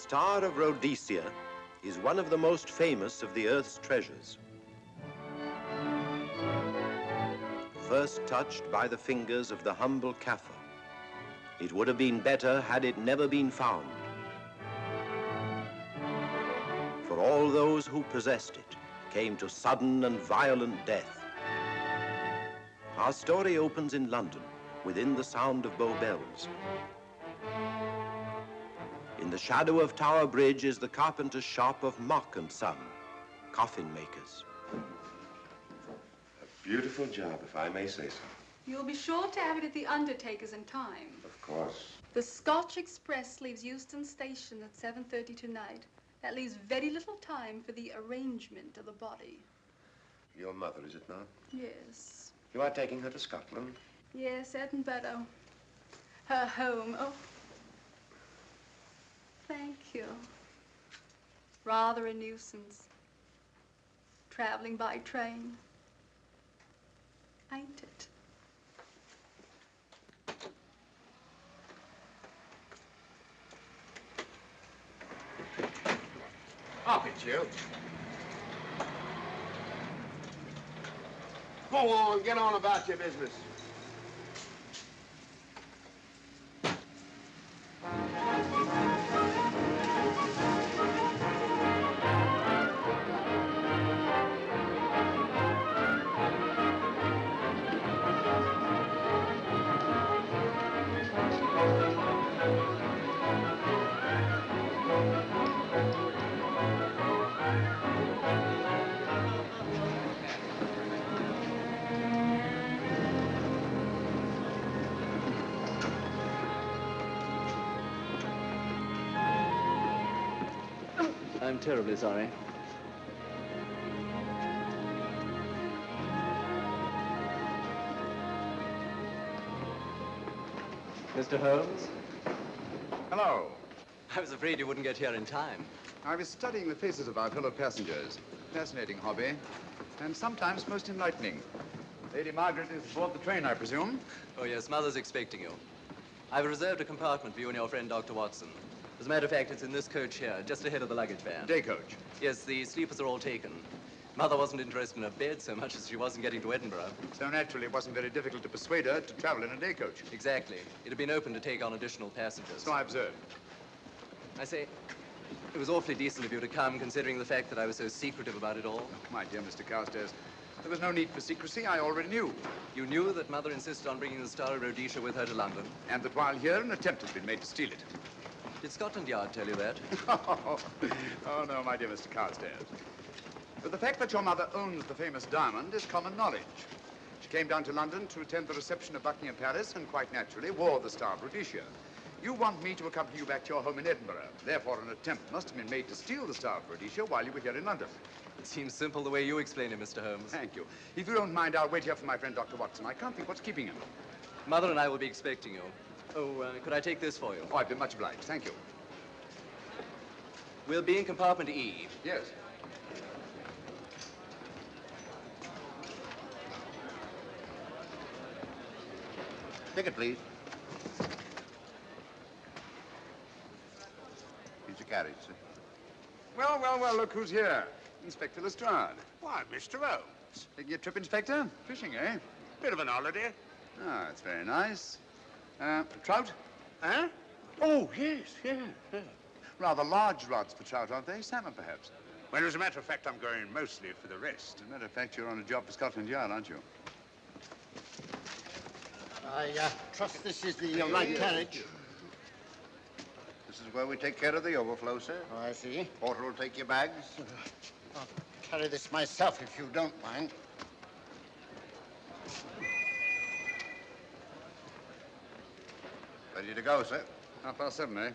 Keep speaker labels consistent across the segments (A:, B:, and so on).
A: Star of Rhodesia is one of the most famous of the Earth's treasures. First touched by the fingers of the humble Kaffir, it would have been better had it never been found. For all those who possessed it came to sudden and violent death. Our story opens in London, within the sound of Bow Bells. In the shadow of Tower Bridge is the carpenter's shop of Mock and Son, coffin makers.
B: A beautiful job, if I may say so.
C: You'll be sure to have it at the undertaker's in time.
B: Of course.
C: The Scotch Express leaves Euston Station at 7:30 tonight. That leaves very little time for the arrangement of the body.
B: Your mother, is it not?
C: Yes.
B: You are taking her to Scotland?
C: Yes, Edinburgh. Her home. Oh. Thank you. Rather a nuisance. Traveling by train. Ain't it?
D: Up it, you. Go on, get on about your business.
E: I'm terribly sorry. Mr. Holmes?
F: Hello.
E: I was afraid you wouldn't get here in time.
F: I was studying the faces of our fellow passengers. Fascinating hobby, and sometimes most enlightening. Lady Margaret is aboard the train, I presume?
E: Oh, yes, Mother's expecting you. I've reserved a compartment for you and your friend, Dr. Watson. As a matter of fact, it's in this coach here, just ahead of the luggage van.
F: Day coach?
E: Yes, the sleepers are all taken. Mother wasn't interested in a bed so much as she wasn't getting to Edinburgh.
F: So naturally, it wasn't very difficult to persuade her to travel in a day coach.
E: Exactly. It had been open to take on additional passengers.
F: So I observed.
E: I say, it was awfully decent of you to come, considering the fact that I was so secretive about it all.
F: Oh, my dear Mr. Carstairs, there was no need for secrecy. I already knew.
E: You knew that Mother insisted on bringing the Star of Rhodesia with her to London?
F: And that while here, an attempt has been made to steal it.
E: Did Scotland Yard tell you that?
F: Oh, no, my dear Mr. Carstairs. But the fact that your mother owns the famous diamond is common knowledge. She came down to London to attend the reception of Buckingham Palace and quite naturally wore the Star of Rhodesia. You want me to accompany you back to your home in Edinburgh. Therefore, an attempt must have been made to steal the Star of Rhodesia while you were here in London.
E: It seems simple the way you explain it, Mr. Holmes.
F: Thank you. If you don't mind, I'll wait here for my friend, Dr. Watson. I can't think what's keeping him.
E: Mother and I will be expecting you. Oh, could I take this for you?
F: Oh, I'd be much obliged. Thank you.
E: We'll be in compartment E.
F: Yes.
D: Ticket, please. Here's your carriage, sir.
F: Well, well, well, look who's here. Inspector Lestrade.
D: Why, Mr. Holmes.
F: Taking a trip, Inspector? Fishing, eh?
D: Bit of an holiday.
F: Ah, that's very nice. Trout?
D: Huh? Oh, yes, yeah.
F: Rather large rods for trout, aren't they? Salmon, perhaps?
D: Well, as a matter of fact, I'm going mostly for the rest.
F: As a matter of fact, you're on a job for Scotland Yard, aren't you?
G: I trust this is the right carriage.
D: This is where we take care of the overflow, sir.
G: Oh, I see.
D: Porter will take your bags.
G: I'll carry this myself if you don't mind.
D: Ready to go, sir.
F: 7:30, eh?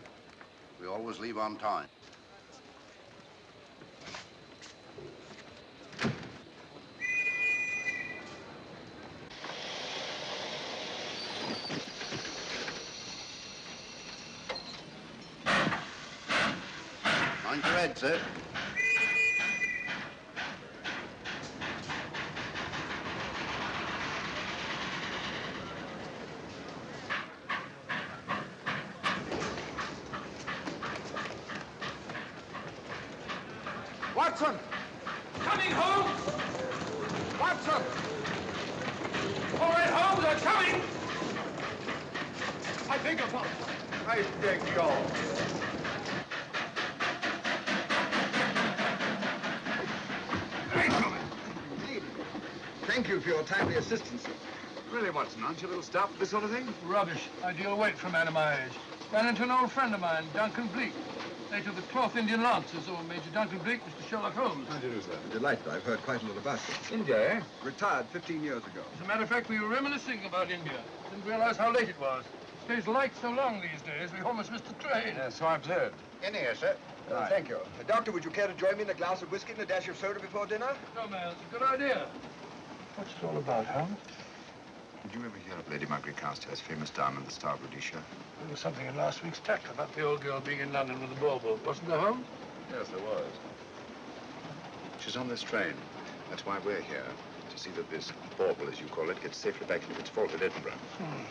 D: We always leave on time. Mind your head, sir.
F: Watson!
H: Coming, Holmes!
F: Watson!
H: All right, Holmes, I'm coming!
F: I beg your pardon. I beg yours. Indeed. Thank you for your timely assistance.
I: Really, Watson, aren't you a little stout for this sort of thing?
H: Rubbish. Ideal weight for a man of my age. Ran into an old friend of mine, Duncan-Bleek. Later the 12th Indian Lancers, or Major Duncan-Bleek, Mr. Sherlock Holmes.
I: How do you do, sir?
D: Delighted. I've heard quite a lot about you.
I: India, eh?
D: Retired 15 years ago.
H: As a matter of fact, we were reminiscing about India. Didn't realize how late it was. Stays light so long these days, we almost missed the train.
I: Yeah, so I observed.
F: In here, sir.
I: Right.
F: Thank you. Doctor, would you care to join me in a glass of whiskey and a dash of soda before dinner?
H: No, man, it's a good idea. What's it all about, Holmes?
I: Did you ever hear of Lady Margaret Carstairs' famous diamond, the Star of Rhodesia?
H: There was something in last week's text about the old girl being in London with a bauble, wasn't there, Holmes?
I: Yes, there was. She's on this train. That's why we're here. To see that this bauble, as you call it, gets safely back into its vault at Edinburgh.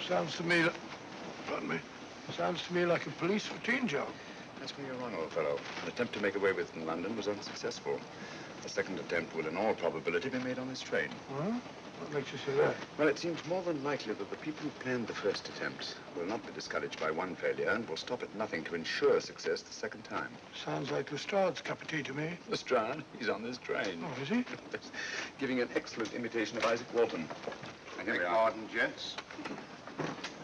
H: Sounds to me... Pardon me. Sounds to me like a police routine job.
I: That's where you're wrong, old fellow. An attempt to make away with it in London was unsuccessful. A second attempt will, in all probability, be made on this train.
H: Huh? What makes you say that?
I: Well, it seems more than likely that the people who planned the first attempt will not be discouraged by one failure and will stop at nothing to ensure success the second time.
H: Sounds like Lestrade's cup of tea to me.
I: Lestrade? He's on this train.
H: Oh, is he?
I: Giving an excellent imitation of Isaac Walton. And here we are.
F: Pardon, gents.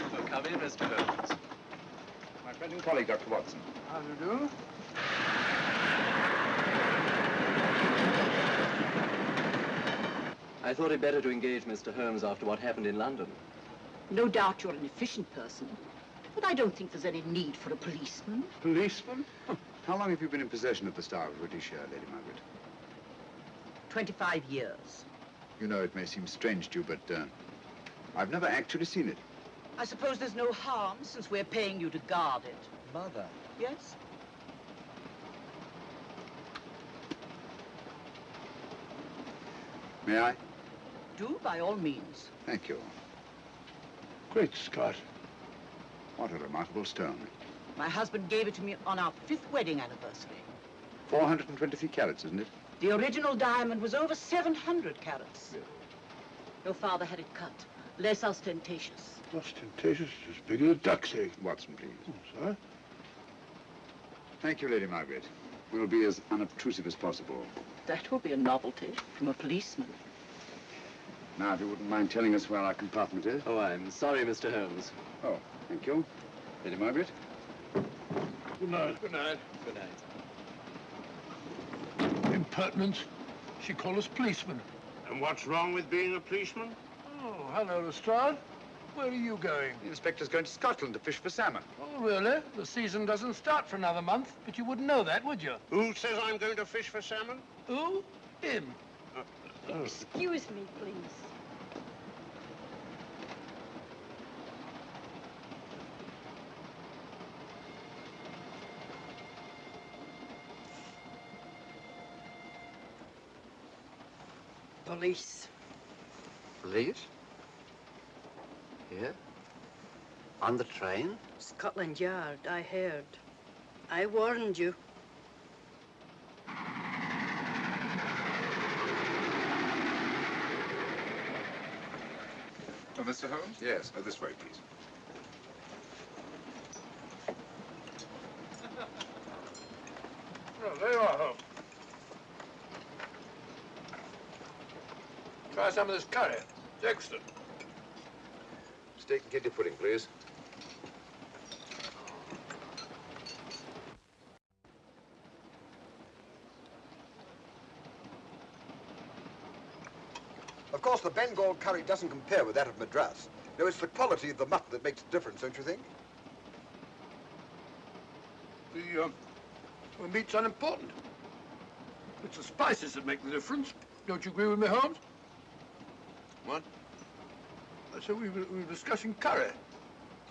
E: Oh, come in, Mr. Holmes.
I: My friend and colleague, Dr. Watson.
H: How do you do?
E: I thought it better to engage Mr. Holmes after what happened in London.
J: No doubt you're an efficient person, but I don't think there's any need for a policeman.
H: Policeman?
I: How long have you been in possession of the Star of Rhodesia, Lady Margaret?
J: 25 years.
I: You know, it may seem strange to you, but I've never actually seen it.
J: I suppose there's no harm since we're paying you to guard it.
I: Mother.
J: Yes?
I: May I?
J: Do, by all means.
I: Thank you.
H: Great Scott.
I: What a remarkable stone.
J: My husband gave it to me on our 5th wedding anniversary.
I: 423 carats, isn't it?
J: The original diamond was over 700 carats.
I: Really?
J: Your father had it cut, less ostentatious.
H: Ostentatious, as big as a duck's egg.
I: Watson, please.
H: Oh, sir?
I: Thank you, Lady Margaret. We'll be as unobtrusive as possible.
J: That will be a novelty from a policeman.
I: Now, if you wouldn't mind telling us where our compartment is.
E: Oh, I'm sorry, Mr. Holmes.
I: Oh, thank you. Lady Margaret?
H: Good night. Good night.
E: Good night.
H: Impertinence. She called us policemen.
G: And what's wrong with being a policeman?
H: Oh, hello, Lestrade. Where are you going?
I: The inspector's going to Scotland to fish for salmon.
H: Oh, really? The season doesn't start for another month, but you wouldn't know that, would you?
G: Who says I'm going to fish for salmon?
H: Who? Him.
C: Excuse me, please.
K: Police.
G: Police? Here? On the train?
K: Scotland Yard, I heard. I warned you.
I: Oh, Mr. Holmes? Yes. This way, please.
H: Oh, there you are, Holmes. Try some of this curry. It's excellent.
I: Steak and kidney pudding, please.
F: Of course, the Bengal curry doesn't compare with that of Madras. No, it's the quality of the mutton that makes the difference, don't you think?
H: The meat's unimportant. It's the spices that make the difference. Don't you agree with me, Holmes?
I: What?
H: I said we were discussing curry.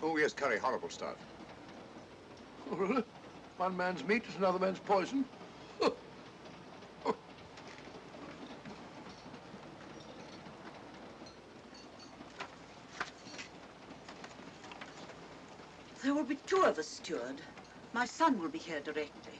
I: Oh, yes, curry, horrible stuff.
H: Oh, really? One man's meat is another man's poison.
J: There will be 2 of us, steward. My son will be here directly.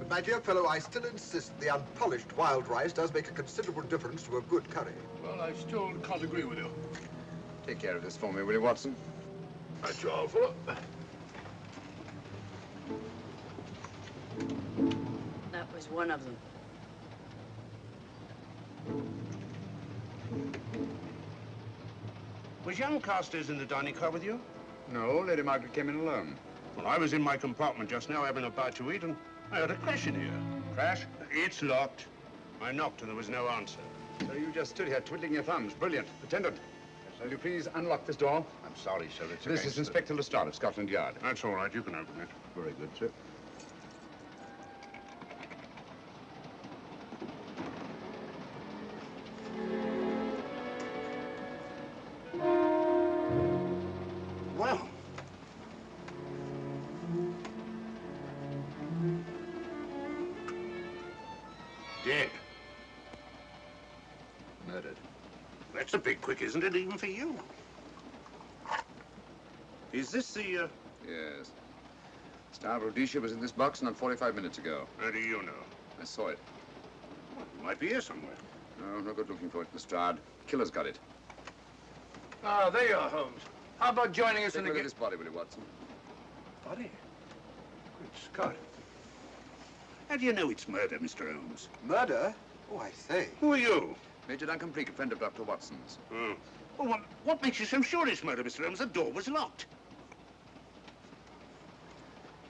L: my dear fellow, I still insist the unpolished wild rice does make a considerable difference to a good curry.
H: Well, I still can't agree with you.
I: Take care of this for me, will you, Watson?
H: That's all, fellow.
K: That was one of them.
M: Was young Carstairs in the dining car with you?
I: No, Lady Margaret came in alone.
M: Well, I was in my compartment just now having a bite to eat, and I heard a crash in here. Crash? It's locked. I knocked and there was no answer.
I: So you just stood here twiddling your thumbs. Brilliant. Attendant, will you please unlock this door?
D: I'm sorry, sir. It's
I: This is Inspector Lestrade of Scotland Yard.
M: That's all right. You can open it.
D: Very good, sir.
M: Well. Dead.
I: Murdered.
M: That's a bit quick, isn't it, even for you? Is this the,
I: Yes. Star of Rhodesia was in this box not 45 minutes ago.
M: How do you know?
I: I saw it.
M: Well, it might be here somewhere.
I: No, no good looking for it, Lestrade. Killer's got it.
H: Ah, there you are, Holmes. How about joining us
I: Take
H: in
I: a
H: the
I: look at this body, will you, Watson?
M: Body? Good Scott. How do you know it's murder, Mr. Holmes?
L: Murder? Oh, I say.
M: Who are you?
I: Major Duncan-Bleek, a friend of Dr. Watson's.
M: Oh. Well, what makes you so sure it's murder, Mr. Holmes? The door was locked.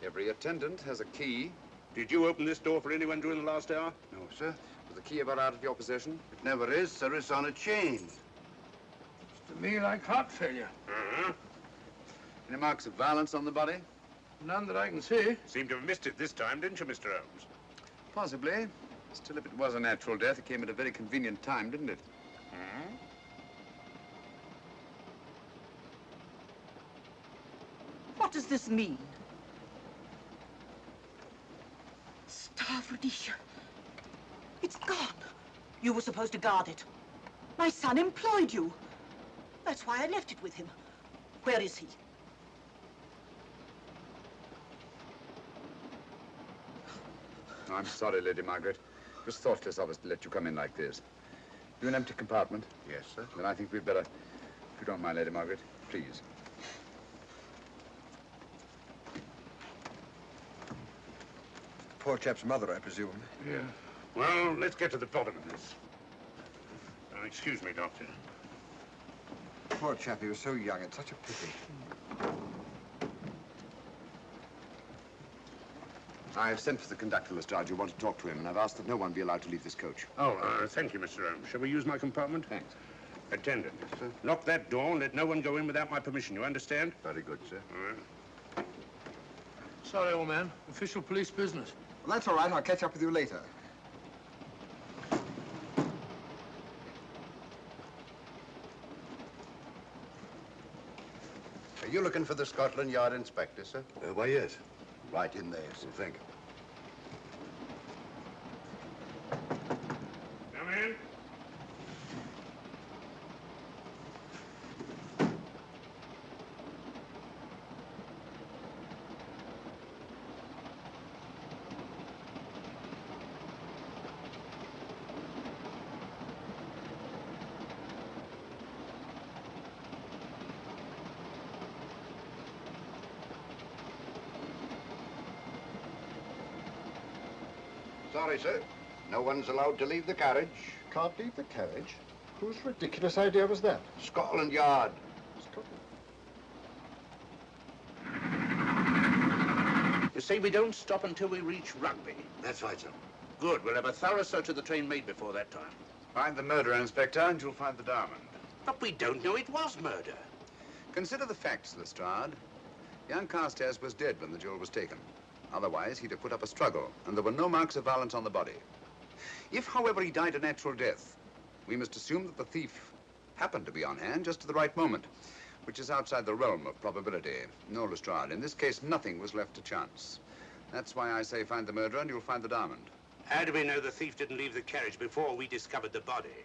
I: Every attendant has a key.
M: Did you open this door for anyone during the last hour?
D: No, sir.
I: Was the key ever out of your possession?
D: It never is, sir. It's on a chain.
H: To me, like heart failure.
M: Uh-huh.
I: Any marks of violence on the body?
H: None that I can see.
M: Seemed to have missed it this time, didn't you, Mr. Holmes?
I: Possibly. Still, if it was a natural death, it came at a very convenient time, didn't it?
M: Hmm?
J: What does this mean? Star of Rhodesia. It's gone. You were supposed to guard it. My son employed you. That's why I left it with him. Where is he?
I: Oh, I'm sorry, Lady Margaret. It was thoughtless of us to let you come in like this. You an empty compartment?
D: Yes, sir.
I: Then I think we'd better, if you don't mind, Lady Margaret, please.
L: Poor chap's mother, I presume.
M: Yeah. Well, let's get to the bottom of this. Now, excuse me, Doctor.
L: Poor chap, he was so young. It's such a pity.
I: I've sent for the conductor, Lestrade. You want to talk to him, and I've asked that no one be allowed to leave this coach.
M: Oh, thank you, Mr. Holmes. Shall we use my compartment?
I: Thanks.
M: Attendant, sir. Lock that door and let no one go in without my permission. You understand?
D: Very good, sir.
M: All right.
H: Sorry, old man. Official police business.
L: Well, that's all right. I'll catch up with you later.
D: Are you looking for the Scotland Yard inspector, sir?
L: Why, yes.
D: Right in there, sir.
L: Thank you.
M: Come in.
D: Sorry, sir. No one's allowed to leave the carriage.
G: Can't leave the carriage? Whose ridiculous idea was that?
D: Scotland Yard.
M: You say we don't stop until we reach Rugby.
D: That's right, sir.
M: Good. We'll have a thorough search of the train made before that time.
I: Find the murderer, Inspector, and you'll find the diamond.
M: But we don't know it was murder.
I: Consider the facts, Lestrade. Young Carstairs was dead when the jewel was taken. Otherwise, he'd have put up a struggle, and there were no marks of violence on the body. If, however, he died a natural death, we must assume that the thief happened to be on hand just at the right moment, which is outside the realm of probability. No, Lestrade, in this case, nothing was left to chance. That's why I say find the murderer and you'll find the diamond.
M: How do we know the thief didn't leave the carriage before we discovered the body?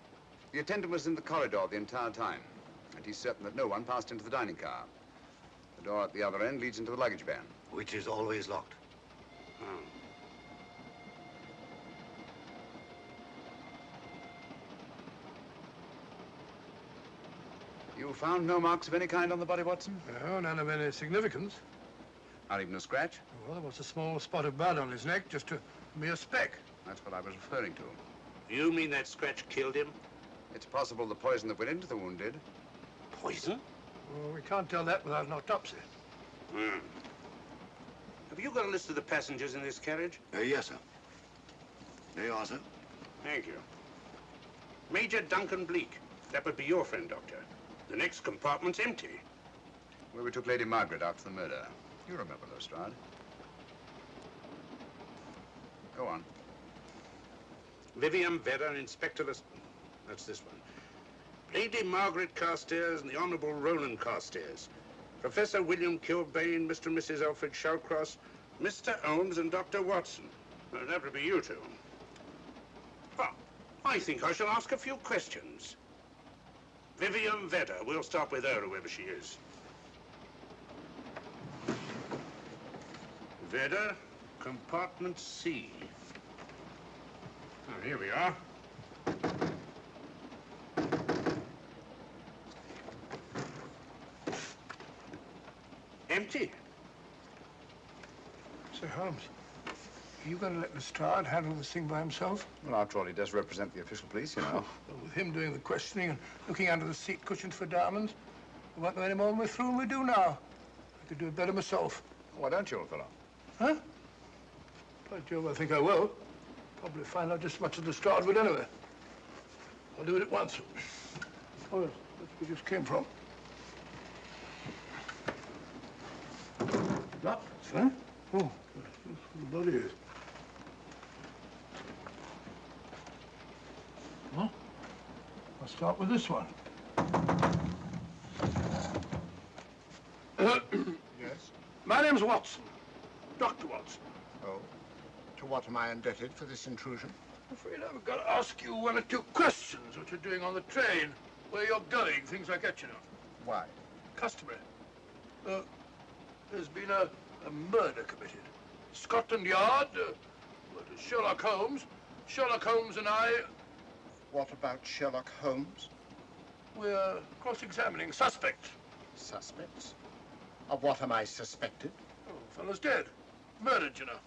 I: The attendant was in the corridor the entire time, and he's certain that no one passed into the dining car. The door at the other end leads into the luggage van.
D: Which is always locked.
M: Oh.
I: You found no marks of any kind on the body, Watson?
H: No, none of any significance.
I: Not even a scratch?
H: Well, there was a small spot of blood on his neck, just a mere speck.
I: That's what I was referring to.
M: You mean that scratch killed him?
I: It's possible the poison that went into the wound did.
M: Poison?
H: Well, we can't tell that without an autopsy.
M: Hmm. Have you got a list of the passengers in this carriage?
D: Yes, sir. There you are, sir.
M: Thank you. Major Duncan-Bleek. That would be your friend, Doctor. The next compartment's empty.
I: Where we took Lady Margaret after the murder. You remember, Lestrade. Go on.
M: Vivian Vedder and Inspector Lestrade. That's this one. Lady Margaret Carstairs and the Honorable Roland Carstairs. Professor William Kilbane, Mr. and Mrs. Alfred Shallcross, Mr. Holmes and Dr. Watson. That would be you two. Well, I think I shall ask a few questions. Vivian Vedder. We'll start with her, whoever she is. Vedder, compartment C. Oh, here we are. Empty.
H: Sir Holmes, are you going to let Lestrade handle this thing by himself?
I: Well, after all, he does represent the official police, you know.
H: Well, with him doing the questioning and looking under the seat cushions for diamonds, we won't know any more than we're through and we do now. I could do it better myself.
I: Why don't you, old fellow?
H: Huh? By Jove, I think I will. Probably find out just as much as Lestrade would anyway. I'll do it at once. Oh, yes, that's where we just came from. Locked, huh? Oh, that's where the body is. Huh? I'll start with this one.
G: Yes?
H: My name's Watson. Dr. Watson.
G: Oh. To what am I indebted for this intrusion?
H: I'm afraid I've got to ask you one or two questions. What you're doing on the train, where you're going, things like that, you know.
G: Why?
H: Customary. There's been a murder committed. Scotland Yard, Sherlock Holmes. Sherlock Holmes and I...
G: What about Sherlock Holmes?
H: We're cross-examining suspects.
G: Suspects? Of what am I suspected?
H: Oh, the fellow's dead. Murdered, you know.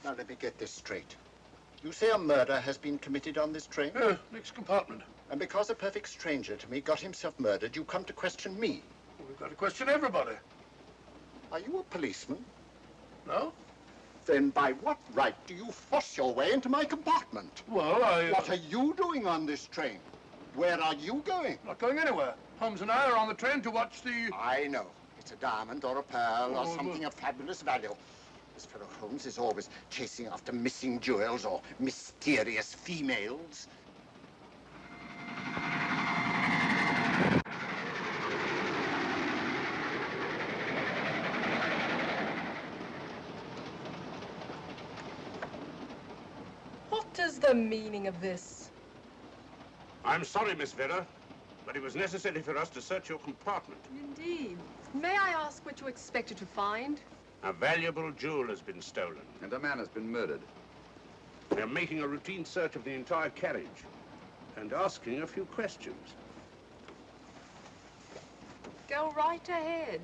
G: Now, let me get this straight. You say a murder has been committed on this train?
H: Yeah, next compartment.
G: And because a perfect stranger to me got himself murdered, you come to question me?
H: Well, we've got to question everybody.
G: Are you a policeman?
H: No?
G: Then by what right do you force your way into my compartment?
H: Well,
G: What are you doing on this train? Where are you going?
H: Not going anywhere. Holmes and I are on the train to watch the...
G: I know. It's a diamond or a pearl or something of fabulous value. This fellow Holmes is always chasing after missing jewels or mysterious females.
N: What is the meaning of this?
M: I'm sorry, Miss Vedder, but it was necessary for us to search your compartment.
N: Indeed. May I ask what you expected to find?
M: A valuable jewel has been stolen.
I: And a man has been murdered.
M: They're making a routine search of the entire carriage and asking a few questions.
N: Go right ahead.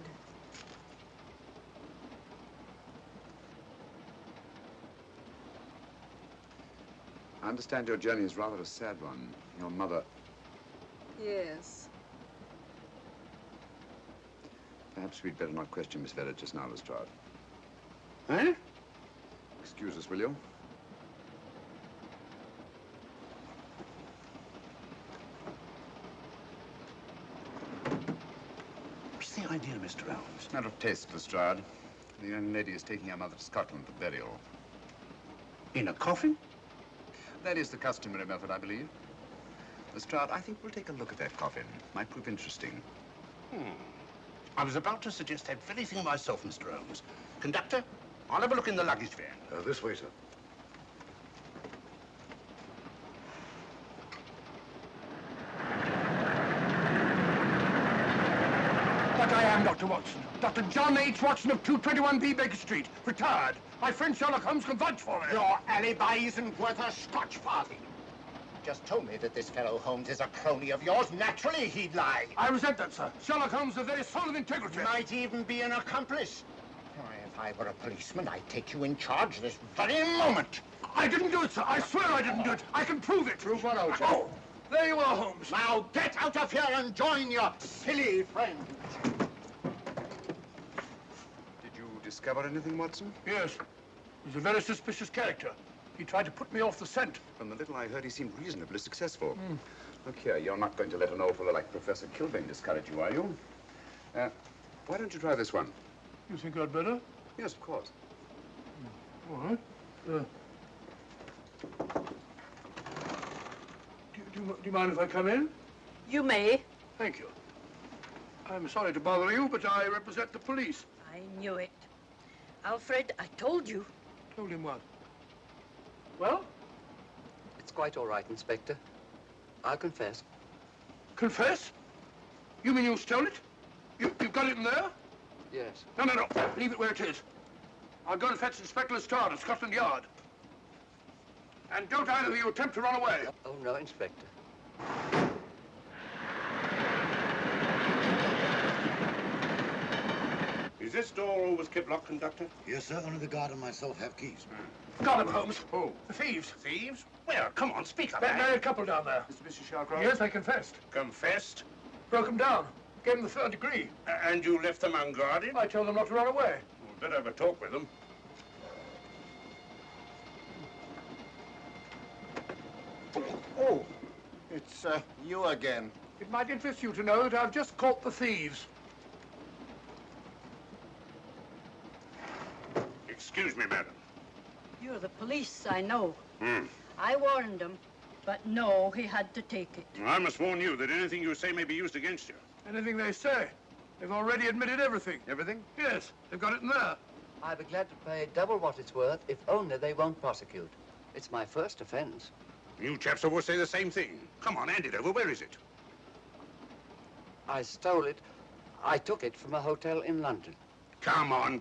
I: I understand your journey is rather a sad one. Your mother...
N: Yes.
I: Perhaps we'd better not question Miss Vedder just now, Lestrade.
M: Eh?
I: Excuse us, will you?
M: What's the idea, Mr. Holmes?
I: It's not of taste, Lestrade. The young lady is taking her mother to Scotland for burial.
M: In a coffin?
I: That is the customary method, I believe. Lestrade, I think we'll take a look at that coffin. Might prove interesting.
M: I was about to suggest that very thing myself, Mr. Holmes. Conductor, I'll have a look in the luggage van.
D: This way, sir.
H: But I am Dr. Watson. Dr. John H. Watson of 221B Baker Street. Retired. My friend Sherlock Holmes can vouch for me.
G: Your alibi isn't worth a Scotch farthing. just told me that this fellow Holmes is a crony of yours. Naturally, he'd lie.
H: I resent that, sir. Sherlock Holmes is a very soul of integrity.
G: Might even be an accomplice. Why, if I were a policeman, I'd take you in charge this very moment.
H: I didn't do it, sir. I swear I didn't do it. I can prove it.
G: Prove what, old chap?
H: Oh, there you are, Holmes.
G: Now get out of here and join your silly friend.
I: Did you discover anything, Watson?
H: Yes. He's a very suspicious character. He tried to put me off the scent.
I: From the little I heard, he seemed reasonably successful. Look here, you're not going to let an old fellow like Professor Kilbane discourage you, are you? Why don't you try this one?
H: You think I'd better?
I: Yes, of course.
H: All right. Do you mind if I come in?
K: You may.
H: Thank you. I'm sorry to bother you, but I represent the police.
K: I knew it. Alfred, I told you.
H: Told him what? Well?
E: It's quite all right, Inspector. I'll confess.
H: Confess? You mean you stole it? You've got it in there?
E: Yes.
H: No. Leave it where it is. I'll go and fetch Inspector Lestrade at Scotland Yard. And don't either of you attempt to run away.
E: Oh, no, Inspector.
M: Is this door always kept locked, Conductor?
O: Yes, sir. Only the guard and myself have keys.
H: Got him, Holmes.
M: Who?
H: The thieves.
M: Thieves? Where? Come on, speak up.
H: That married couple down there.
F: Mr. Shalcroft?
H: Yes, they confessed.
M: Confessed?
H: Broke them down. Gave them the 3rd degree.
M: And you left them unguarded?
H: I told them not to run away.
M: We'd better have a talk with them.
G: Oh, it's you again.
H: It might interest you to know that I've just caught the thieves.
M: Excuse me, madam.
K: You're the police, I know. I warned him, but no, he had to take it.
M: I must warn you that anything you say may be used against you.
H: Anything they say. They've already admitted everything.
I: Everything?
H: Yes, they've got it in there.
E: I'd be glad to pay double what it's worth if only they won't prosecute. It's my first offense.
M: You chaps always say the same thing. Come on, hand it over. Where is it?
E: I stole it. I took it from a hotel in London.
M: Come on.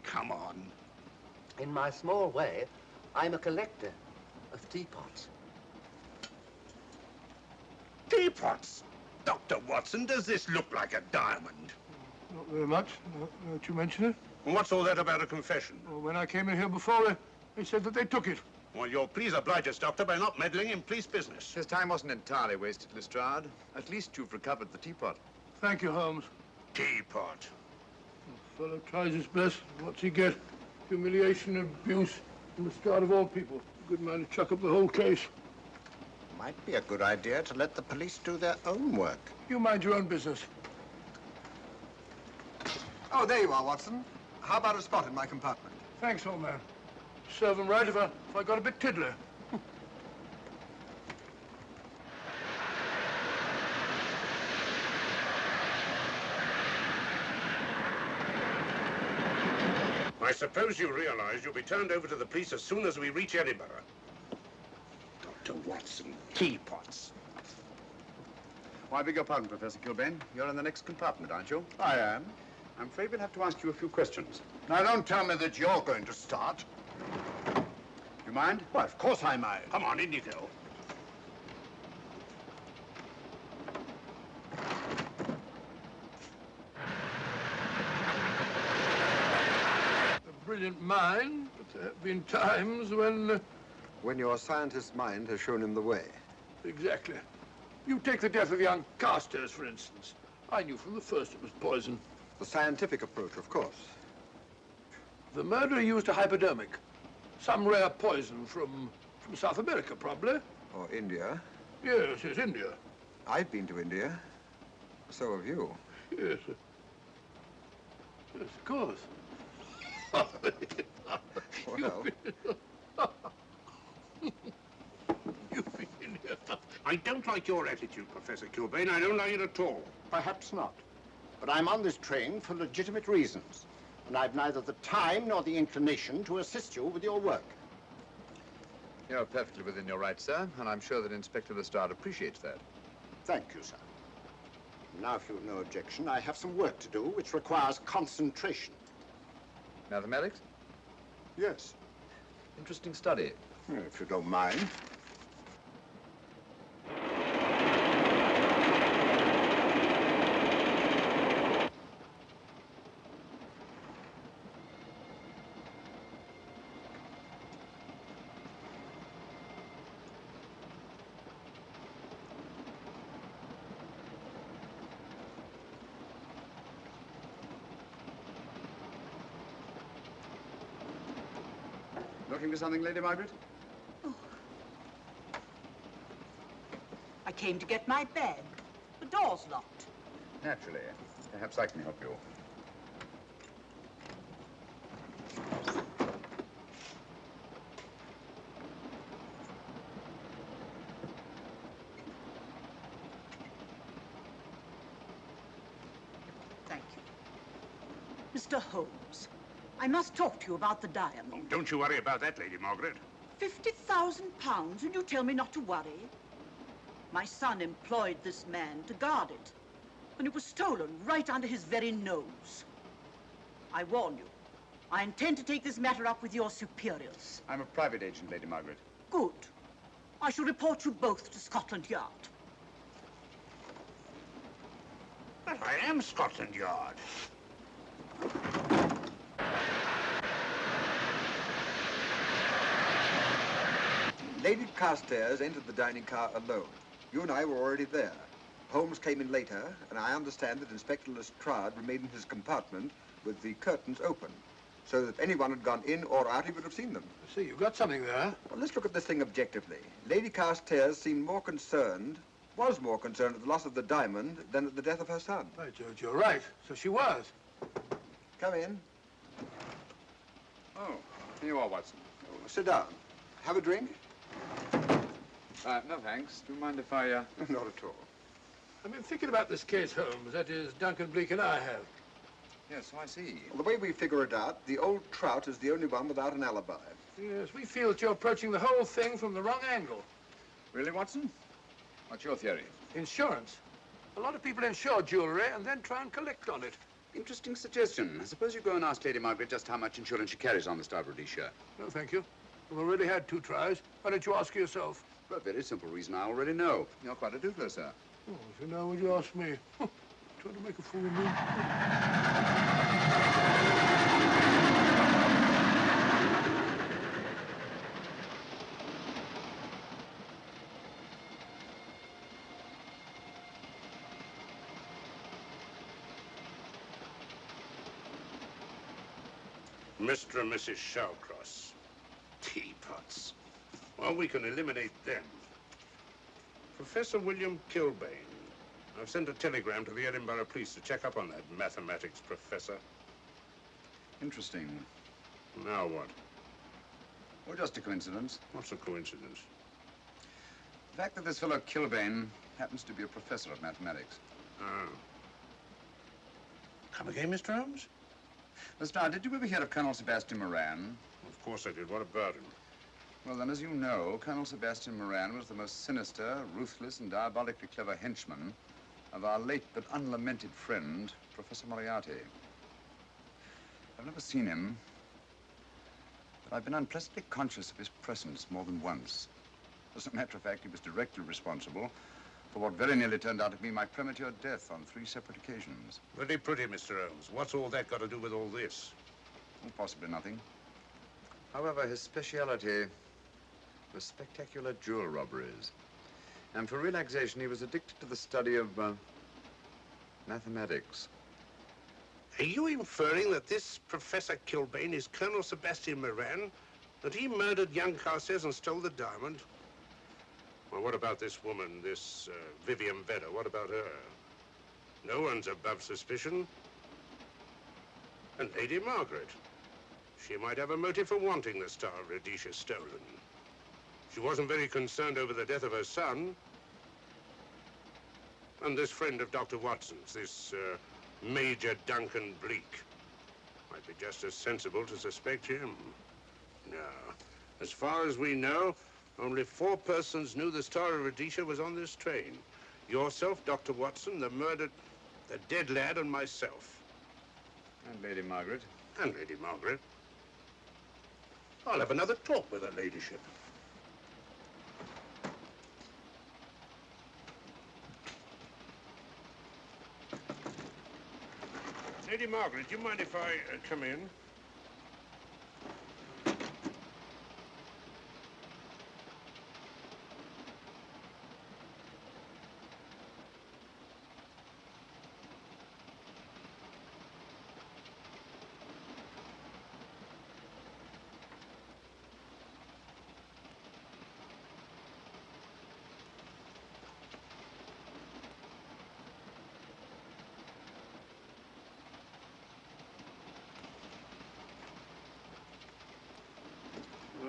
E: In my small way, I'm a collector of teapots.
M: Teapots? Dr. Watson, does this look like a diamond?
H: Not very much, now that you mention it.
M: And what's all that about a confession?
H: Well, when I came in here before, they said that they took it.
M: Well, you'll please oblige us, Doctor, by not meddling in police business.
F: His time wasn't entirely wasted, Lestrade. At least you've recovered the teapot.
H: Thank you, Holmes.
M: Teapot.
H: The fellow tries his best. What's he get? Humiliation and abuse from the start of all people. A good man to chuck up the whole case.
G: Might be a good idea to let the police do their own work.
H: You mind your own business.
L: Oh, there you are, Watson. How about a spot in my compartment?
H: Thanks, old man. Serve him right if I got a bit tiddler.
M: I suppose you realize you'll be turned over to the police as soon as we reach Edinburgh. Dr. Watson, teapots.
F: Oh, I beg your pardon, Professor Kilbane. You're in the next compartment, aren't you?
G: I am.
F: I'm afraid we'll have to ask you a few questions.
G: Now, don't tell me that you're going to start.
F: You mind?
G: Well, of course I mind.
M: Come on, in you go.
H: A brilliant mind, but there have been times when...
L: When your scientist's mind has shown him the way.
H: Exactly. You take the death of young Carstairs, for instance. I knew from the first it was poison.
L: The scientific approach, of course.
H: The murderer used a hypodermic. Some rare poison from South America, probably.
L: Or India.
H: Yes, India.
L: I've been to India. So have you.
H: Yes. Yes, of course.
L: Well,
H: You've been in here.
M: I don't like your attitude, Professor Kilbane. I don't like it at all.
G: Perhaps not. But I'm on this train for legitimate reasons. And I've neither the time nor the inclination to assist you with your work.
F: You're perfectly within your rights, sir, and I'm sure that Inspector Lestrade appreciates that.
G: Thank you, sir. Now, if you've no objection, I have some work to do which requires concentration.
F: Mathematics?
G: Yes.
F: Interesting study.
G: If you don't mind.
F: Looking for something, Lady Margaret?
J: I came to get my bag. The door's locked.
F: Naturally. Perhaps I can help you.
J: Thank you. Mr. Holmes, I must talk to you about the diamond.
M: Oh, don't you worry about that, Lady Margaret.
J: £50,000, and you tell me not to worry? My son employed this man to guard it, and it was stolen right under his very nose. I warn you, I intend to take this matter up with your superiors.
F: I'm a private agent, Lady Margaret.
J: Good. I shall report you both to Scotland Yard.
M: But I am Scotland Yard.
L: Lady Carstairs entered the dining car alone. You and I were already there. Holmes came in later, and I understand that Inspector Lestrade remained in his compartment with the curtains open, so that if anyone had gone in or out, he would have seen them.
H: I see, you've got something there.
L: Well, let's look at this thing objectively. Lady Carstairs seemed more concerned, was more concerned at the loss of the diamond than at the death of her son.
H: By George, you're right. So she was.
L: Come in.
F: Oh, here you are, Watson.
L: Oh, sit down. Have a drink?
F: No, thanks. Do you mind if I,
L: Not at all.
H: I've been thinking about this case, Holmes. That is, Duncan-Bleek and I have.
F: Yes, so I see.
L: Well, the way we figure it out, the old trout is the only one without an alibi.
H: Yes, we feel that you're approaching the whole thing from the wrong angle.
F: Really, Watson? What's your theory?
H: Insurance. A lot of people insure jewelry and then try and collect on it.
F: Interesting suggestion. I suppose you go and ask Lady Margaret just how much insurance she carries on the Star of Rhodesia.
H: No, thank you. We've already had 2 tries. Why don't you ask her yourself?
F: For a very simple reason I already know. You're quite a doodler, sir.
H: Oh, if you know, would you ask me? Trying to make a fool of me.
M: Mr. and Mrs. Shawcross. Teapots. Well, we can eliminate them. Professor William Kilbane. I've sent a telegram to the Edinburgh police to check up on that mathematics professor.
F: Interesting.
M: Now what?
F: Well, just a coincidence.
M: What's a coincidence?
F: The fact that this fellow Kilbane happens to be a professor of mathematics.
M: Ah. Come again, Mr. Holmes?
F: Lestrade, did you ever hear of Colonel Sebastian Moran?
M: Of course I did. What about him?
F: Well, then, as you know, Colonel Sebastian Moran was the most sinister, ruthless, and diabolically clever henchman of our late but unlamented friend, Professor Moriarty. I've never seen him, but I've been unpleasantly conscious of his presence more than once. As a matter of fact, he was directly responsible for what very nearly turned out to be my premature death on 3 separate occasions.
M: Very pretty, Mr. Holmes. What's all that got to do with all this?
F: Well, possibly nothing. However, his speciality was spectacular jewel robberies. And for relaxation, he was addicted to the study of mathematics.
M: Are you inferring that this Professor Kilbane is Colonel Sebastian Moran? That he murdered young Carstairs and stole the diamond? Well, what about this woman, this Vivian Vedder? What about her? No one's above suspicion. And Lady Margaret. She might have a motive for wanting the Star of Rhodesia stolen. She wasn't very concerned over the death of her son. And this friend of Dr. Watson's, this Major Duncan-Bleek, might be just as sensible to suspect him. No. As far as we know, only 4 persons knew the Star of Rhodesia was on this train. Yourself, Dr. Watson, the dead lad, and myself.
F: And Lady Margaret.
M: And Lady Margaret. I'll have another talk with her ladyship. Lady Margaret, do you mind if I come in?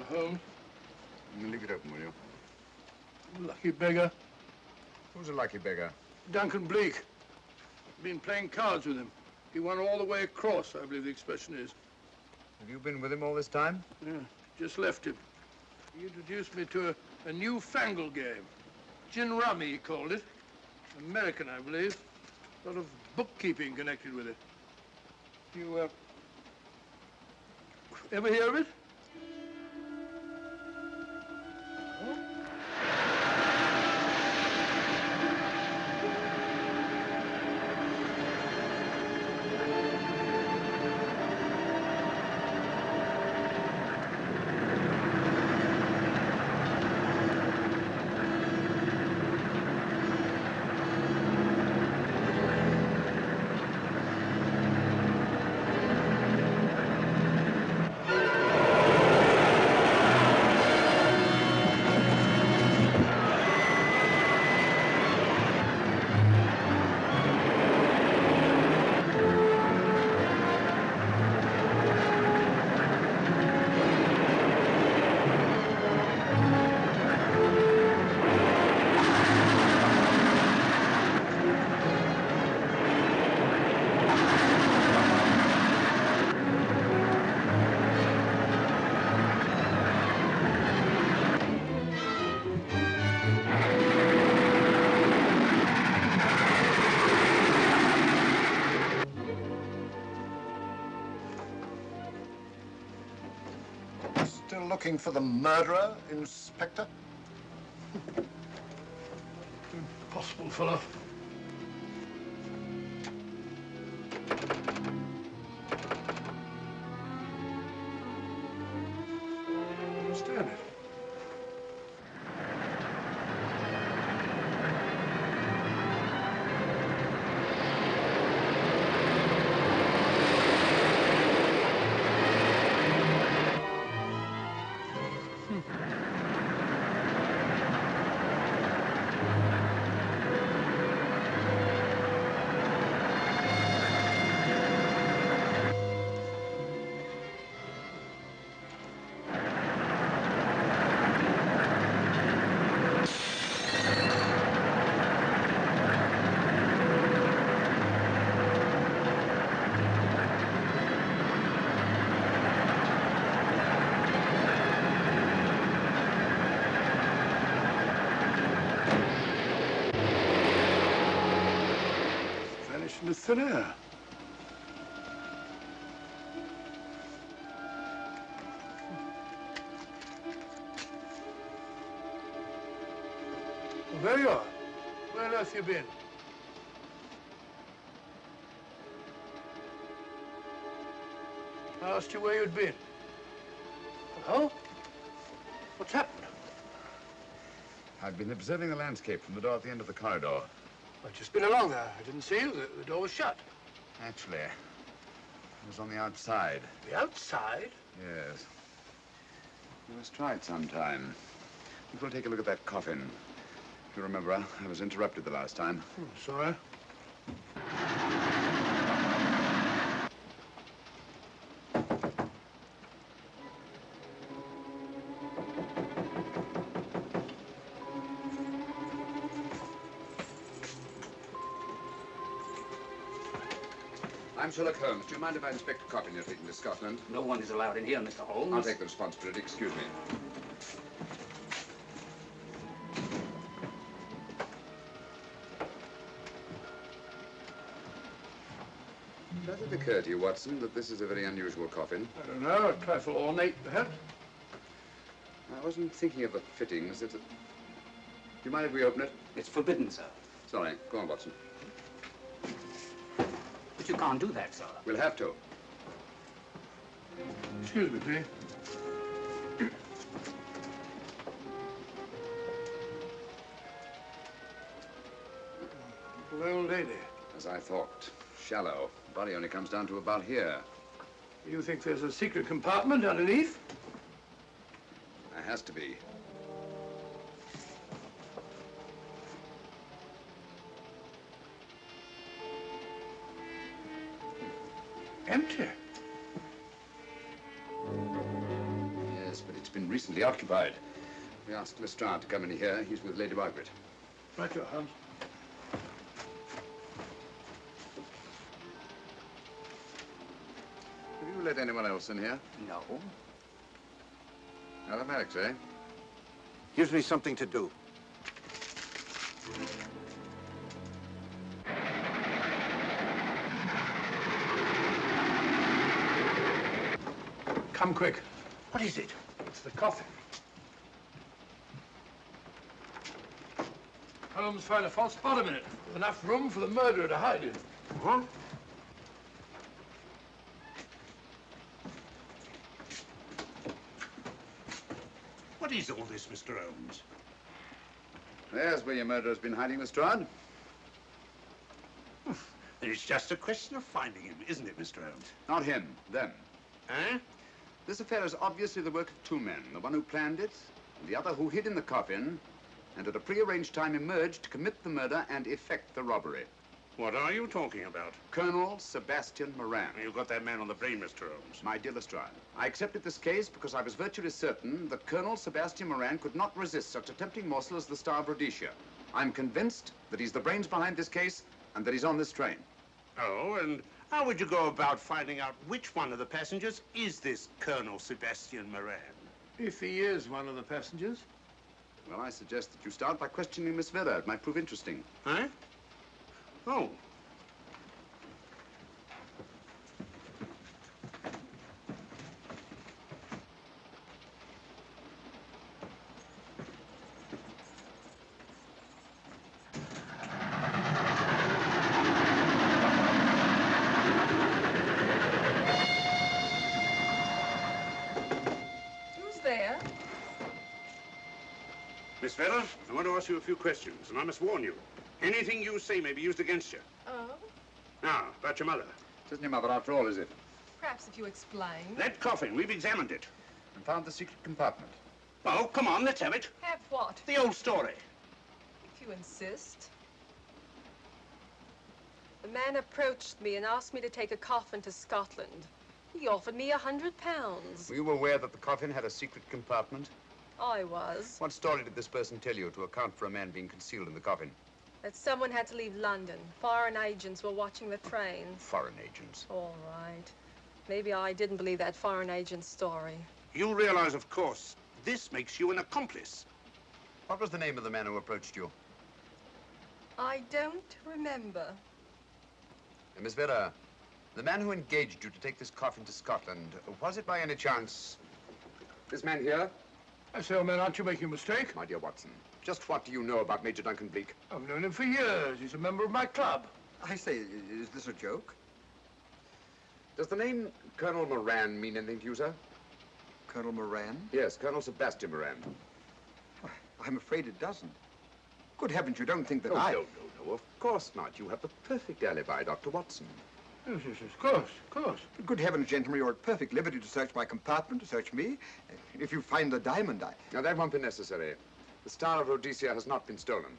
H: Holmes.
I: Leave it open, will you?
H: Lucky beggar.
I: Who's a lucky beggar?
H: Duncan-Bleek. Been playing cards with him. He won all the way across, I believe the expression is.
I: Have you been with him all this time?
H: Yeah, just left him. He introduced me to a newfangled game. Gin rummy, he called it. American, I believe. A lot of bookkeeping connected with it. You, ever hear of it?
D: Still looking for the murderer, Inspector?
H: Impossible, fellow. I don't understand it. Into thin air. Well, there you are. Where on earth you been? I asked you where you'd been. Hello? What's happened?
I: I've been observing the landscape from the door at the end of the corridor.
H: I've just been along there. I didn't see you. The door was shut.
I: Actually, it was on the outside.
H: The outside?
I: Yes. We must try it sometime. I think we'll take a look at that coffin. If you remember, I was interrupted the last time.
H: Sorry.
I: I'm Sherlock Holmes. Do you mind if I inspect the coffin you're taking to Scotland?
P: No one is allowed in here, Mr. Holmes.
I: I'll take the responsibility. Excuse me. Does it occur to you, Watson, that this is a very unusual coffin?
H: I don't know. A trifle ornate, perhaps.
I: I wasn't thinking of the fittings. Do you mind if we open it?
P: It's forbidden, sir.
I: Sorry. Go on, Watson.
P: But you can't do that, sir.
I: We'll have to.
H: Excuse me, please. Little old lady.
I: As I thought. Shallow. Body only comes down to about here.
H: You think there's a secret compartment underneath?
I: There has to be.
H: Empty.
I: Yes, but it's been recently occupied. We asked Lestrade to come in here. He's with Lady Margaret.
H: Right, your Holmes.
I: Have you let anyone else in here?
G: No.
I: Automatics, eh?
D: Gives me something to do.
H: Come quick.
D: What is it?
H: It's the coffin. Holmes found a false bottom in it, with enough room for the murderer to hide in.
D: Huh? What is all this, Mr. Holmes?
I: There's where your murderer's been hiding, Lestrade.
D: It's just a question of finding him, isn't it, Mr. Holmes?
I: Not him, them.
D: Eh?
I: This affair is obviously the work of two men, the one who planned it, and the other who hid in the coffin, and at a prearranged time emerged to commit the murder and effect the robbery.
D: What are you talking about?
I: Colonel Sebastian Moran.
D: You've got that man on the brain, Mr. Holmes.
I: My dear Lestrade, I accepted this case because I was virtually certain that Colonel Sebastian Moran could not resist such a tempting morsel as the Star of Rhodesia. I'm convinced that he's the brains behind this case and that he's on this train.
D: Oh, and how would you go about finding out which one of the passengers is this Colonel Sebastian Moran?
H: If he is one of the passengers.
I: Well, I suggest that you start by questioning Miss Vera. It might prove interesting.
D: Huh? Oh.
N: Who's there?
D: Miss Vera, I want to ask you a few questions, and I must warn you. Anything you say may be used against you.
N: Oh?
D: Now, about your mother.
I: It isn't your mother after all, is it?
N: Perhaps if you explain.
D: That coffin, we've examined it.
I: And found the secret compartment.
D: Oh, come on, let's have it.
N: Have what?
D: The old story.
N: If you insist. The man approached me and asked me to take a coffin to Scotland. He offered me £100.
I: Were you aware that the coffin had a secret compartment?
N: I was.
I: What story did this person tell you to account for a man being concealed in the coffin?
N: That someone had to leave London. Foreign agents were watching the trains.
I: Foreign agents.
N: All right. Maybe I didn't believe that foreign agent story.
D: You realize, of course, this makes you an accomplice.
I: What was the name of the man who approached you?
N: I don't remember.
I: Miss Vera, the man who engaged you to take this coffin to Scotland, was it by any chance this man here?
H: I say, old man, aren't you making a mistake?
I: My dear Watson, just what do you know about Major Duncan-Bleek?
H: I've known him for years. He's a member of my club.
L: I say, is this a joke?
I: Does the name Colonel Moran mean anything to you, sir?
L: Colonel Moran?
I: Yes, Colonel Sebastian Moran.
L: I'm afraid it doesn't. Good heavens, you don't think that
I: No,
L: I...
I: of course not. You have the perfect alibi, Dr. Watson.
H: Yes, of course, of course.
L: But good heavens, gentlemen, you're at perfect liberty to search my compartment, to search me. If you find the diamond,
I: Now, that won't be necessary. The Star of Rhodesia has not been stolen.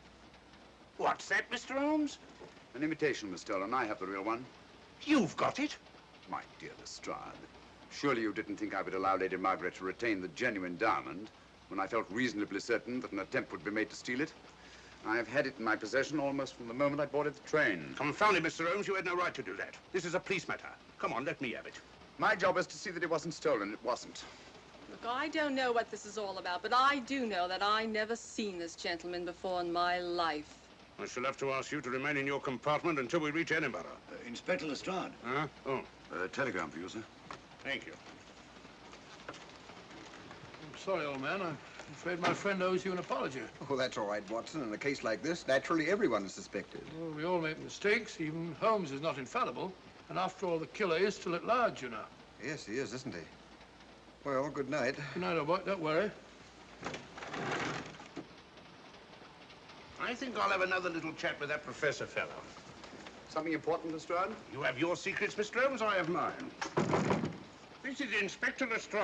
D: What's that, Mr. Holmes?
I: An imitation was stolen. I have the real one.
D: You've got it?
I: My dear Lestrade, surely you didn't think I would allow Lady Margaret to retain the genuine diamond when I felt reasonably certain that an attempt would be made to steal it? I have had it in my possession almost from the moment I boarded the train.
D: Confound it, Mr. Holmes. You had no right to do that. This is a police matter. Come on, let me have it.
I: My job is to see that it wasn't stolen. It wasn't.
N: Look, I don't know what this is all about, but I do know that I never seen this gentleman before in my life.
D: I shall have to ask you to remain in your compartment until we reach Edinburgh.
M: Inspector Lestrade.
D: Huh? Oh,
I: Telegram for you, sir.
D: thank you.
H: I'm sorry, old man. I'm afraid my friend owes you an apology.
L: Oh, that's all right, Watson. In a case like this, naturally everyone is suspected.
H: Well, we all make mistakes. Even Holmes is not infallible. And after all, the killer is still at large, you know.
L: Yes, he is, isn't he? Well, good night.
H: Good night, old boy. Don't worry.
D: I think I'll have another little chat with that professor fellow.
I: Something important, Lestrade?
D: You have your secrets, Mr. Holmes, I have mine. This is Inspector Lestrade.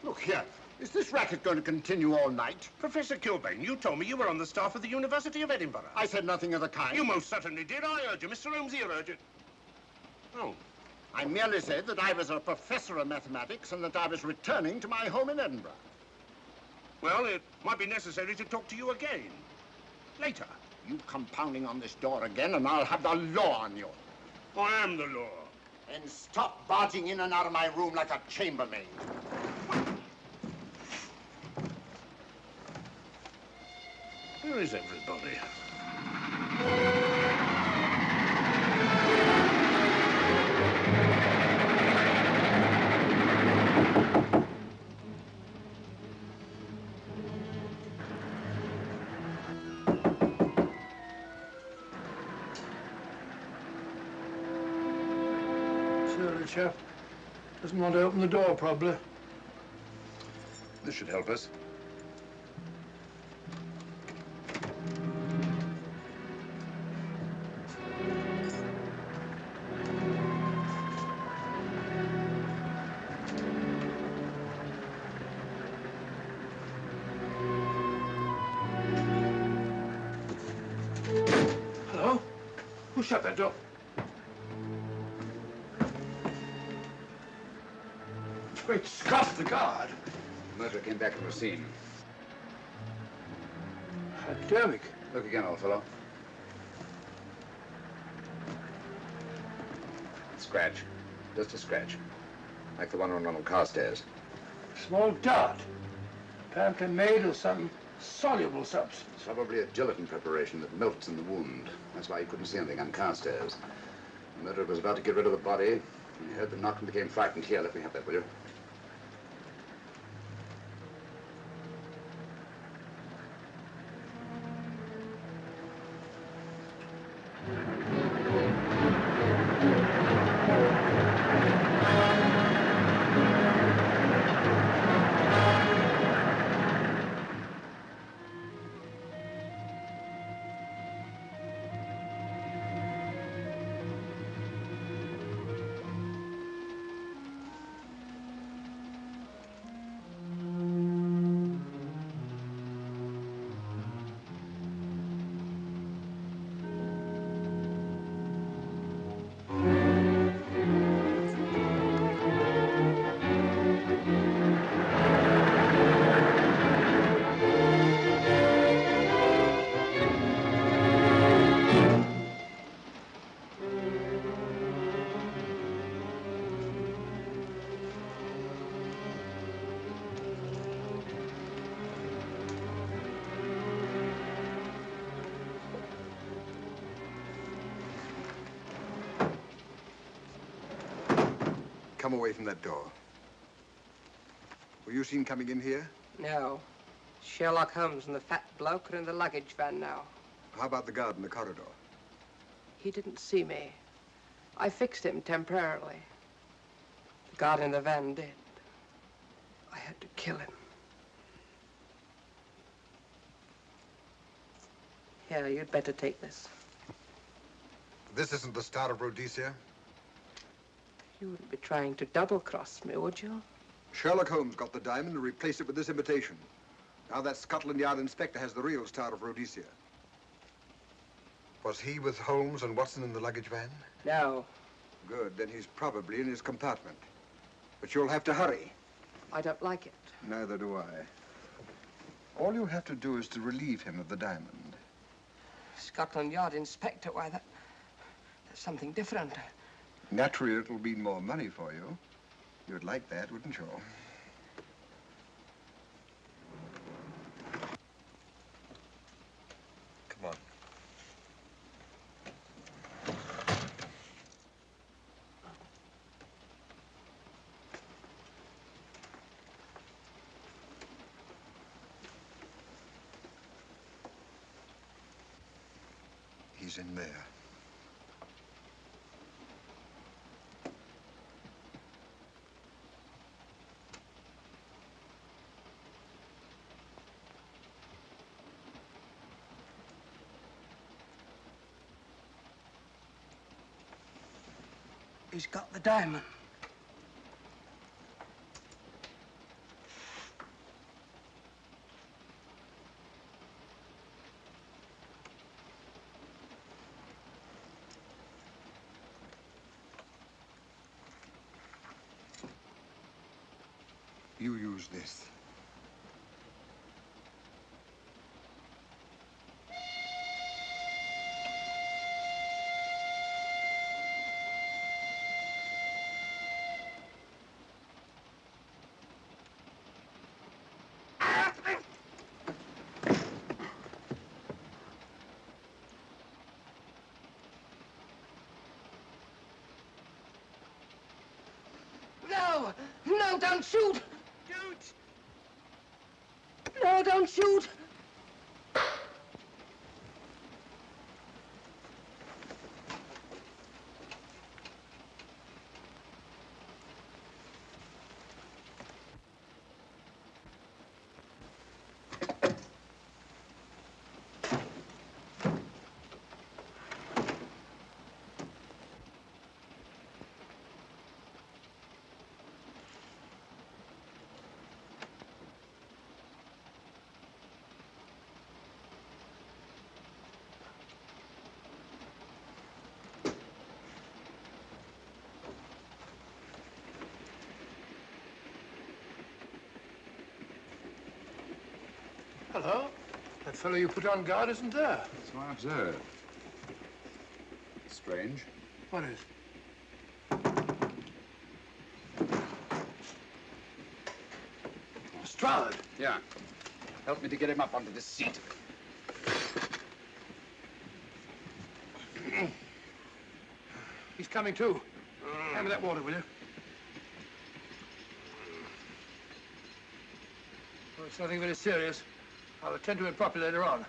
G: Look here. Is this racket going to continue all night?
D: Professor Kilbane, you told me you were on the staff of the University of Edinburgh.
G: I said nothing of the kind.
D: You most certainly did. I urge you. Mr. Holmes here urged it. Oh,
G: I merely said that I was a professor of mathematics and that I was returning to my home in Edinburgh.
M: Well, it might be necessary to talk to you again. Later.
G: You come pounding on this door again and I'll have the law on you.
M: I am the law.
G: And stop barging in and out of my room like a chambermaid.
M: Where is everybody?
H: Surly chap. Doesn't want to open the door, probably.
I: This should help us.
H: Hello? Who shut that door? Great Scott, the guard.
I: The murderer came back from the scene.
H: Hypodermic.
I: Look again, old fellow. Scratch. Just a scratch. Like the one on Roland Carstairs.
H: Small dart. Apparently made of some soluble substance.
I: Probably a gelatin preparation that melts in the wound. That's why you couldn't see anything on Carstairs. The murderer was about to get rid of the body. He heard the knock and became frightened. Here, let me have that, will you?
L: Come away from that door. Were you seen coming in here?
Q: No. Sherlock Holmes and the fat bloke are in the luggage van now.
L: How about the guard in the corridor?
Q: He didn't see me. I fixed him temporarily. The guard in the van did. I had to kill him. Here, you'd better take this.
L: This isn't the Star of Rhodesia?
Q: You wouldn't be trying to double-cross me, would you?
L: Sherlock Holmes got the diamond and replaced it with this imitation. Now that Scotland Yard inspector has the real Star of Rhodesia. Was he with Holmes and Watson in the luggage van?
Q: No.
L: Good, then he's probably in his compartment. But you'll have to hurry.
Q: I don't like it.
L: Neither do I. All you have to do is to relieve him of the diamond.
Q: Scotland Yard inspector, why, that's something different.
L: Naturally, it'll mean more money for you. You'd like that, wouldn't you? Come on. He's in there.
Q: He's got the diamond.
L: You use this.
Q: No! No, don't shoot! Don't! No, don't shoot!
H: Hello. That fellow you put on guard isn't there.
I: So I observe. Strange.
H: What is? Lestrade.
I: Yeah. Help me to get him up onto this seat.
H: He's coming too. Hand me that water, will you? Well, it's nothing very serious. I'll attend to it properly later on.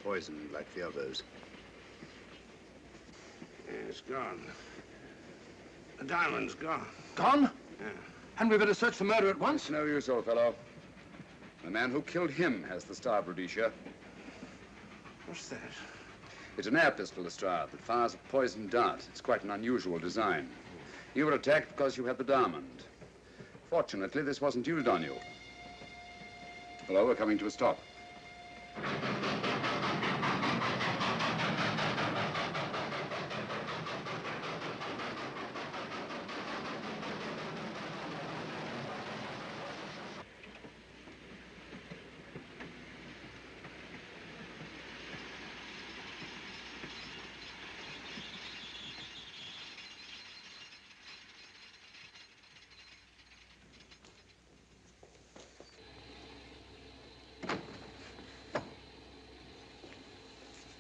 I: Poisoned like the others.
M: Yeah, it's gone. The diamond's gone.
H: Gone?
M: Yeah.
H: Hadn't we better search the murder at once?
I: It's no use, old fellow. The man who killed him has the Star of Rhodesia.
M: What's that?
I: It's an air pistol, Lestrade, that fires a poisoned dart. It's quite an unusual design. You were attacked because you had the diamond. Fortunately, this wasn't used on you. Hello, we're coming to a stop.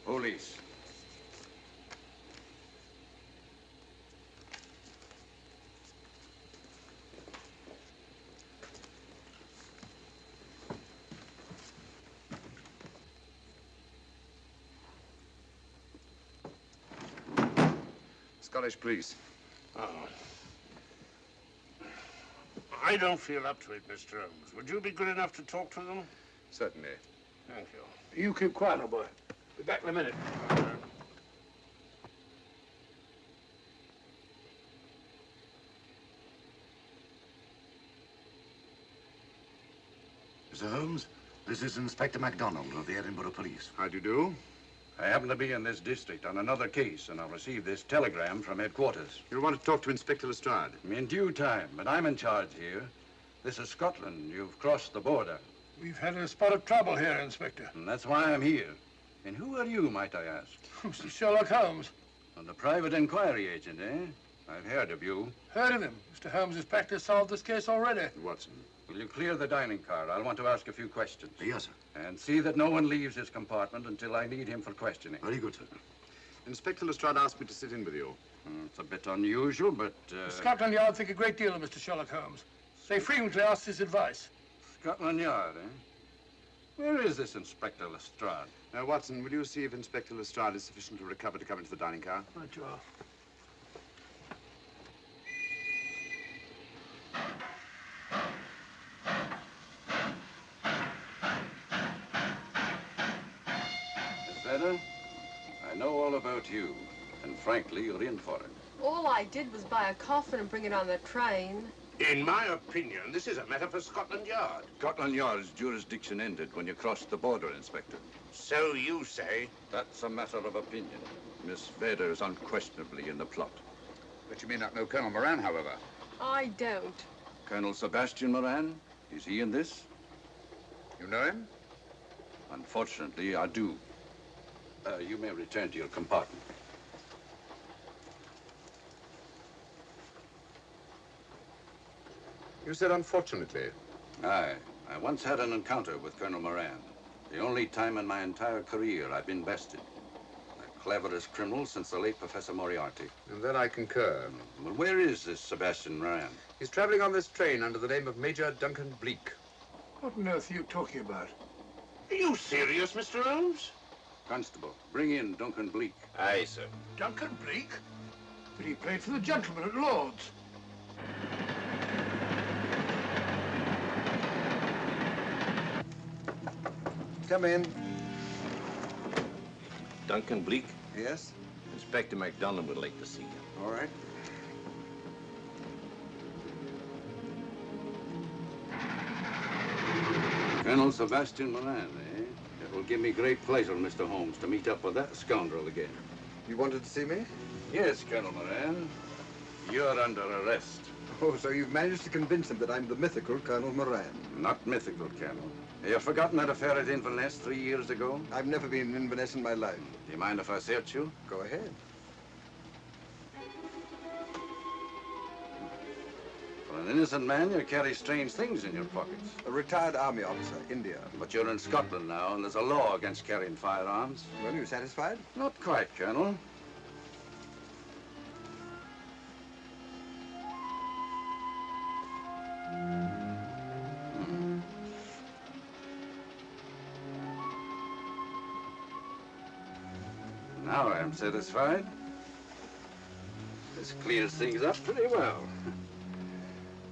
I: Police. Scottish police.
M: Oh. I don't feel up to it, Mr. Holmes. Would you be good enough to talk to them?
I: Certainly.
M: Thank you.
H: You keep quiet, old boy. Be back in a minute.
O: Mr. Holmes, this is Inspector MacDonald of the Edinburgh Police.
I: How do you do?
R: I happen to be in this district on another case, and I'll receive this telegram from headquarters.
I: You'll want to talk to Inspector Lestrade.
R: In due time, but I'm in charge here. This is Scotland. You've crossed the border.
H: We've had a spot of trouble here, Inspector.
R: And that's why I'm here. And who are you, might I ask?
H: Mr. Sherlock Holmes.
R: And the private inquiry agent, eh? I've heard of you.
H: Heard of him. Mr. Holmes has practically solved this case already.
I: Watson.
R: Will you clear the dining car? I'll want to ask a few questions.
O: Yes, sir.
R: And see that no one leaves his compartment until I need him for questioning.
O: Very good, sir.
I: Inspector Lestrade asked me to sit in with you.
R: It's a bit unusual, but...
H: Scotland Yard think a great deal of Mr. Sherlock Holmes. They frequently ask his advice.
R: Scotland Yard, eh? Where is this Inspector Lestrade?
I: Now, Watson, will you see if Inspector Lestrade is sufficiently recovered to come into the dining car?
H: Right, you are.
R: Better? I know all about you, and frankly, you're in for it.
N: All I did was buy a coffin and bring it on the train.
M: In my opinion, this is a matter for Scotland Yard.
R: Scotland Yard's jurisdiction ended when you crossed the border, Inspector.
M: So you say?
R: That's a matter of opinion. Miss Vader is unquestionably in the plot.
F: But you may not know Colonel Moran, however.
N: I don't.
R: Colonel Sebastian Moran, is he in this?
F: You know him?
R: Unfortunately, I do. You may return to your compartment.
F: You said unfortunately.
R: Aye. I once had an encounter with Colonel Moran. The only time in my entire career I've been bested. The cleverest criminal since the late Professor Moriarty.
F: And then I concur.
R: Well, where is this Sebastian Moran?
F: He's traveling on this train under the name of Major Duncan-Bleek.
H: What on earth are you talking about?
M: Are you serious, Mr. Holmes?
R: Constable, bring in Duncan-Bleek.
M: Aye, sir.
H: Duncan-Bleek? But he played for the gentleman at Lord's.
L: Come in.
A: Duncan-Bleek?
L: Yes?
A: Inspector MacDonald would like to see you.
L: All right.
R: Colonel Sebastian Moran, eh? It will give me great pleasure, Mr. Holmes, to meet up with that scoundrel again.
L: You wanted to see me?
R: Yes, Colonel Moran. You're under arrest.
L: Oh, so you've managed to convince him that I'm the mythical Colonel Moran.
R: Not mythical, Colonel. You've forgotten that affair at Inverness 3 years ago?
L: I've never been in Inverness in my life.
R: Do you mind if I search you?
L: Go ahead.
R: For an innocent man, you carry strange things in your pockets.
L: A retired army officer, India.
R: But you're in Scotland now, and there's a law against carrying firearms.
L: Well, you satisfied?
R: Not quite, Colonel. Now I am satisfied. This clears things up pretty well.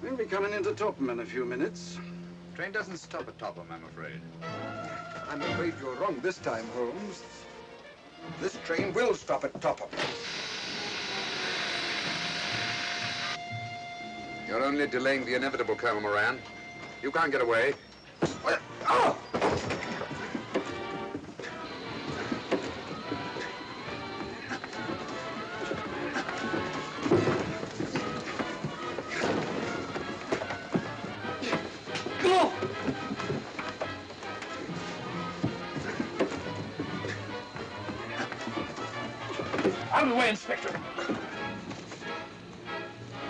R: We'll be coming into Topham in a few minutes.
F: Train doesn't stop at Topham, I'm afraid.
L: I'm afraid you're wrong this time, Holmes. This train will stop at Topham.
F: You're only delaying the inevitable, Colonel Moran. You can't get away. Oh!
H: Out of the way, Inspector.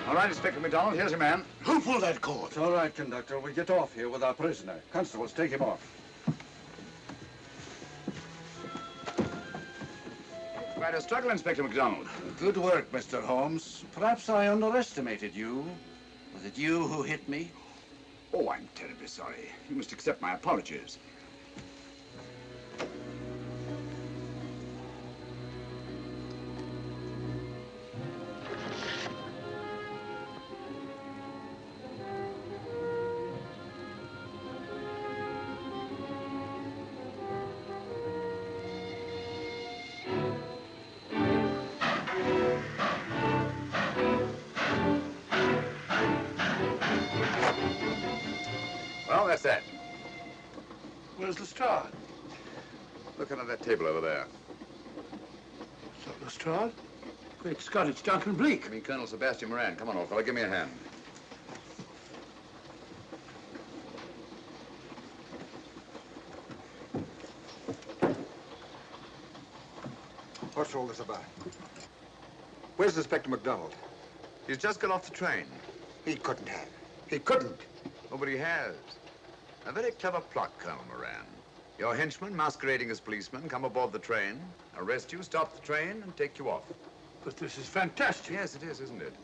F: All right, Inspector MacDonald, here's your man.
R: Who pulled that cord? It's all right, conductor. We'll get off here with our prisoner. Constables, take him off.
F: Quite a struggle, Inspector MacDonald.
R: Good work, Mr. Holmes. Perhaps I underestimated you. Was it you who hit me?
F: Oh, I'm terribly sorry. You must accept my apologies. Well, that's that.
H: Where's Lestrade?
F: Look under that table over there.
H: Is that Lestrade? Great Scott, it's Duncan-Bleek.
F: I mean, Colonel Sebastian Moran. Come on, old fellow, give me a hand.
L: What's all this about? Where's Inspector MacDonald?
F: He's just got off the train.
L: He couldn't have. He couldn't.
F: Oh, but he has. A very clever plot, Colonel Moran. Your henchmen, masquerading as policemen, come aboard the train, arrest you, stop the train, and take you off.
H: But this is fantastic.
F: Yes, it is, isn't it?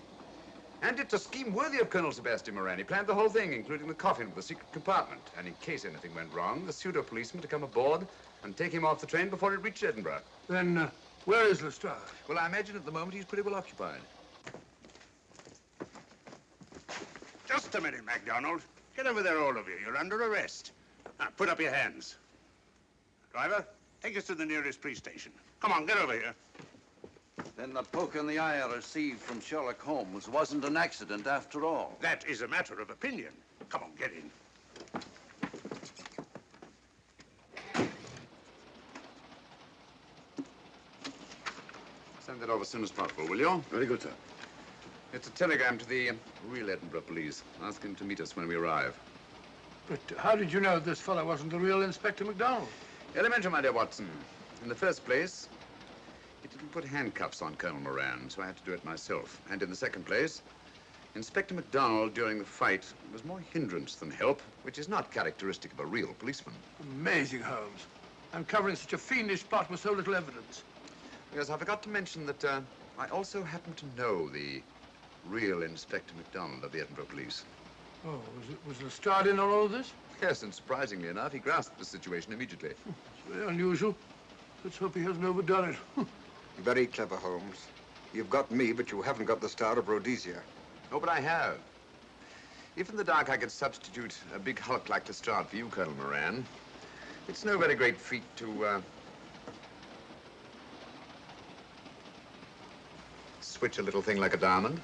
F: And it's a scheme worthy of Colonel Sebastian Moran. He planned the whole thing, including the coffin with the secret compartment. And in case anything went wrong, the pseudo-policeman to come aboard and take him off the train before it reached Edinburgh.
H: Then, where is Lestrade?
F: Well, I imagine at the moment he's pretty well occupied.
M: Just a minute, MacDonald. Get over there, all of you. You're under arrest. Now, put up your hands. Driver, take us to the nearest police station. Come on, get over here.
R: Then the poke in the eye I received from Sherlock Holmes wasn't an accident after all.
D: That is a matter of opinion. Come on, get in.
F: Send that over as soon as possible, will you?
O: Very good, sir.
F: It's a telegram to the real Edinburgh police. Ask him to meet us when we arrive.
H: But how did you know this fellow wasn't the real Inspector MacDonald?
F: Elementary, my dear Watson. In the first place, he didn't put handcuffs on Colonel Moran, so I had to do it myself. And in the second place, Inspector MacDonald during the fight was more hindrance than help, which is not characteristic of a real policeman.
H: Amazing, Holmes. I'm covering such a fiendish plot with so little evidence.
F: Yes, I forgot to mention that I also happen to know the real Inspector MacDonald of the Edinburgh Police.
H: Oh, was Lestrade in on all of this?
F: Yes, and surprisingly enough, he grasped the situation immediately.
H: It's very unusual. Let's hope he hasn't overdone it.
L: Very clever, Holmes. You've got me, but you haven't got the Star of Rhodesia.
F: Oh, but I have. If in the dark I could substitute a big hulk like Lestrade for you, Colonel Moran, it's no very great feat to, switch a little thing like a diamond.